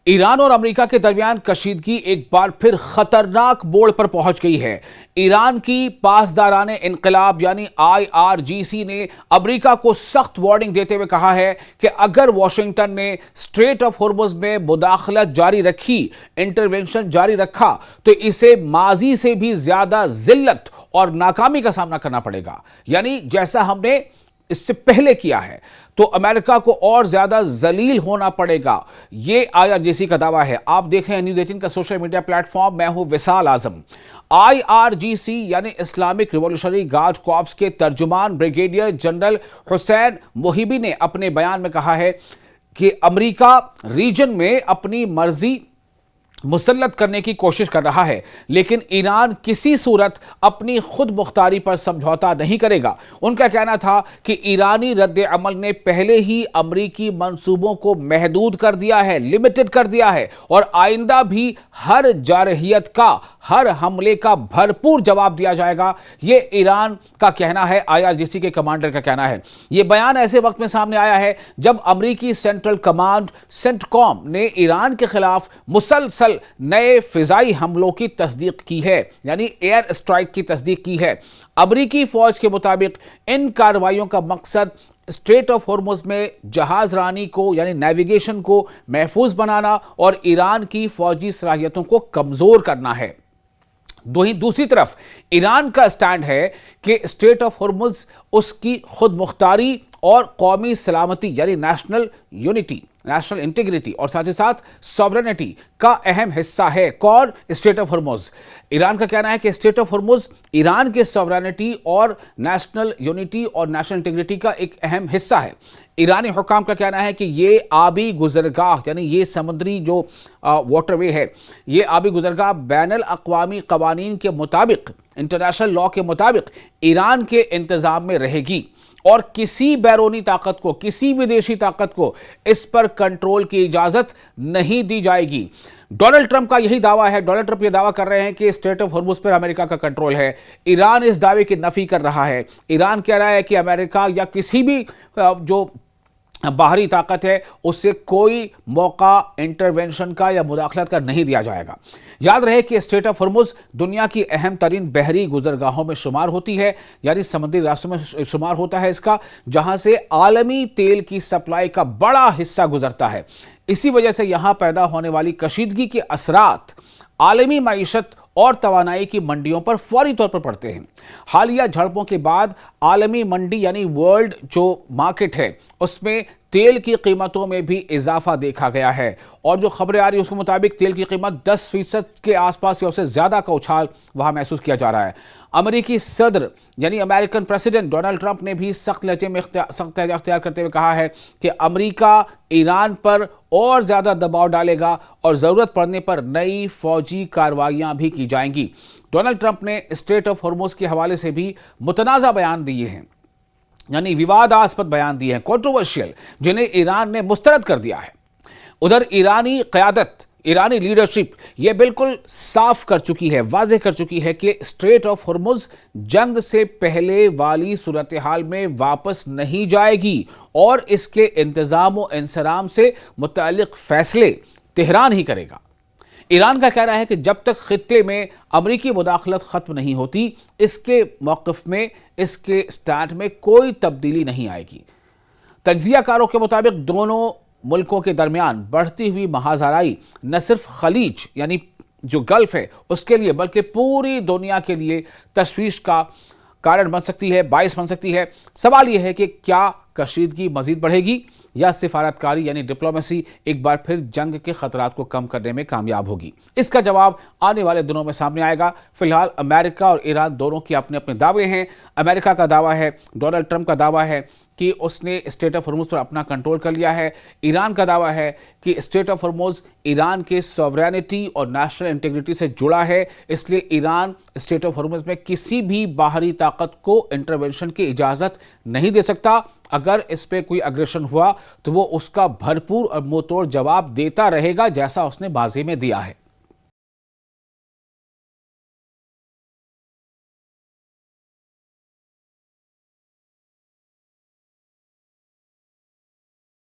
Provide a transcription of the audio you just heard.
Iran और America के दरमियान कशीदगी एक बार फिर खतरनाक मोड़ पर पहुंच गई है। ईरान की पासदाराने इनकलाब यानी IRGC ने अमेरिका को सख्त वार्निंग देते हुए कहा है कि अगर वॉशिंगटन ने स्ट्रेट ऑफ हॉर्मुज़ में मुदाखलत जारी रखी, इंटरवेंशन जारी रखा, तो इसे माजी से भी ज्यादा जिल्लत और नाकामी का सामना करना पड़ेगा। यानी जैसा हमने इससे पहले किया है, तो अमेरिका को और ज्यादा जलील होना पड़ेगा। यह IRGC का दावा है। आप देख रहे हैं न्यूज़ 18 का सोशल मीडिया प्लेटफॉर्म। मैं हूं विशाल आजम। IRGC यानी इस्लामिक रिवॉल्यूशनरी गार्ड कॉर्प्स के तर्जुमान ब्रिगेडियर जनरल हुसैन मोहिबी ने अपने बयान में कहा है कि अमेरिका रीजन में अपनी मर्जी मुसल्लत करने की कोशिश कर रहा है, लेकिन ईरान किसी सूरत अपनी खुद मुख्तारी पर समझौता नहीं करेगा। उनका कहना था कि ईरानी रद्द अमल ने पहले ही अमरीकी मंसूबों को महदूद कर दिया है, लिमिटेड कर दिया है, और आइंदा भी हर जारहियत का, हर हमले का भरपूर जवाब दिया जाएगा। यह ईरान का कहना है, IRGC के कमांडर का कहना है। यह बयान ऐसे वक्त में सामने आया है जब अमरीकी सेंट्रल कमांड सेंटकॉम ने ईरान के खिलाफ मुसलसल नए फिजाई हमलों की तस्दीक की है, यानी एयर स्ट्राइक की तस्दीक की है। अमरीकी फौज के मुताबिक इन कार्रवाइयों का मकसद स्ट्रेट ऑफ हॉर्मुज़ में जहाज रानी को यानी नेविगेशन को महफूज बनाना और ईरान की फौजी सलाहियतों को कमजोर करना है। दूसरी तरफ ईरान का स्टैंड है कि स्ट्रेट ऑफ हॉर्मुज़ उसकी खुद मुख्तारी और कौमी सलामती यानी नेशनल यूनिटी, नेशनल इंटीग्रिटी और साथ ही साथ सॉवरेनिटी का अहम हिस्सा है। कौन? Straight of Hormuz. ईरान का कहना है कि स्ट्रेट ऑफ हॉर्मुज़ ईरान के सॉवरेनिटी और नेशनल यूनिटी और नेशनल इंटीग्रिटी का एक अहम हिस्सा है। ईरानी हुकाम का कहना है कि ये आबी गुजरगाह यानी ये समुद्री जो वाटरवे है, ये आबी गुजरगाह बैनुल अक़वामी क़वानीन के मुताबिक, इंटरनेशनल लॉ के मुताबिक ईरान के इंतज़ाम में रहेगी और किसी बैरूनी ताकत को, किसी विदेशी ताकत को इस पर कंट्रोल की इजाजत नहीं दी जाएगी। डोनाल्ड ट्रंप का यही दावा है। डोनाल्ड ट्रंप ये दावा कर रहे हैं कि स्ट्रेट ऑफ हॉर्मुज़ पर अमेरिका का कंट्रोल है। ईरान इस दावे की नफी कर रहा है। ईरान कह रहा है कि अमेरिका या किसी भी जो बाहरी ताकत है उससे कोई मौका इंटरवेंशन का या मुदाखलत का नहीं दिया जाएगा। याद रहे कि स्ट्रेट ऑफ हॉर्मुज़ दुनिया की अहम तरीन बहरी गुजरगाहों में शुमार होती है, यानी समुद्री रास्तों में शुमार होता है इसका, जहां से आलमी तेल की सप्लाई का बड़ा हिस्सा गुजरता है। इसी वजह से यहां पैदा होने वाली कशीदगी के असरात आलमी मईशत और तवानाई की मंडियों पर फौरी तौर पर पड़ते हैं। हालिया झड़पों के बाद आलमी मंडी यानी वर्ल्ड जो मार्केट है उसमें तेल की कीमतों में भी इजाफा देखा गया है, और जो खबरें आ रही है उसके मुताबिक तेल की कीमत 10% के आसपास या उससे ज्यादा का उछाल वहां महसूस किया जा रहा है। अमेरिकी सदर यानी अमेरिकन प्रेसिडेंट डोनाल्ड ट्रंप ने भी सख्त लहजे में सख्त लहजा अख्तियार करते हुए कहा है कि अमेरिका ईरान पर और ज्यादा दबाव डालेगा और जरूरत पड़ने पर नई फौजी कार्रवाइयां भी की जाएंगी। डोनाल्ड ट्रंप ने स्ट्रेट ऑफ हॉर्मुज़ के हवाले से भी मुतनाज़ा बयान दिए हैं, यानी विवादास्पद बयान दिए हैं, कंट्रोवर्शियल, जिन्हें ईरान ने मुस्तरद कर दिया है। उधर ईरानी क़यादत, ईरानी लीडरशिप ये बिल्कुल साफ कर चुकी है, वाज़ेह कर चुकी है कि स्ट्रेट ऑफ हॉर्मुज़ जंग से पहले वाली सूरत हाल में वापस नहीं जाएगी और इसके इंतज़ाम व इंसराम से मुताल्लिक़ फैसले तेहरान ही करेगा। ईरान का कहना है कि जब तक खित्ते में अमरीकी मुदाखलत खत्म नहीं होती, इसके मौक़िफ़ में, इसके स्टैंड में कोई तब्दीली नहीं आएगी। तज्ज़ियाकारों के मुताबिक दोनों मुल्कों के दरमियान बढ़ती हुई महाजराई न सिर्फ खलीज यानी जो गल्फ है उसके लिए, बल्कि पूरी दुनिया के लिए तशवीश का कारण बन सकती है, बाइस बन सकती है। सवाल यह है कि क्या कशीदगी मजीद बढ़ेगी या सिफारतकारी यानी डिप्लोमेसी एक बार फिर जंग के खतरात को कम करने में कामयाब होगी? इसका जवाब आने वाले दिनों में सामने आएगा। फिलहाल अमेरिका और ईरान दोनों के अपने अपने दावे हैं। अमेरिका का दावा है, डोनाल्ड ट्रंप का दावा है कि उसने स्ट्रेट ऑफ हॉर्मुज़ पर अपना कंट्रोल कर लिया है। ईरान का दावा है कि स्ट्रेट ऑफ हॉर्मुज़ ईरान के सॉवरेनिटी और नेशनल इंटीग्रिटी से जुड़ा है, इसलिए ईरान स्ट्रेट ऑफ हॉर्मुज़ में किसी भी बाहरी ताकत को इंटरवेंशन की इजाज़त नहीं दे सकता। अगर इस पे कोई अग्रेशन हुआ तो वो उसका भरपूर और मुंहतोड़ जवाब देता रहेगा, जैसा उसने बाजी में दिया है।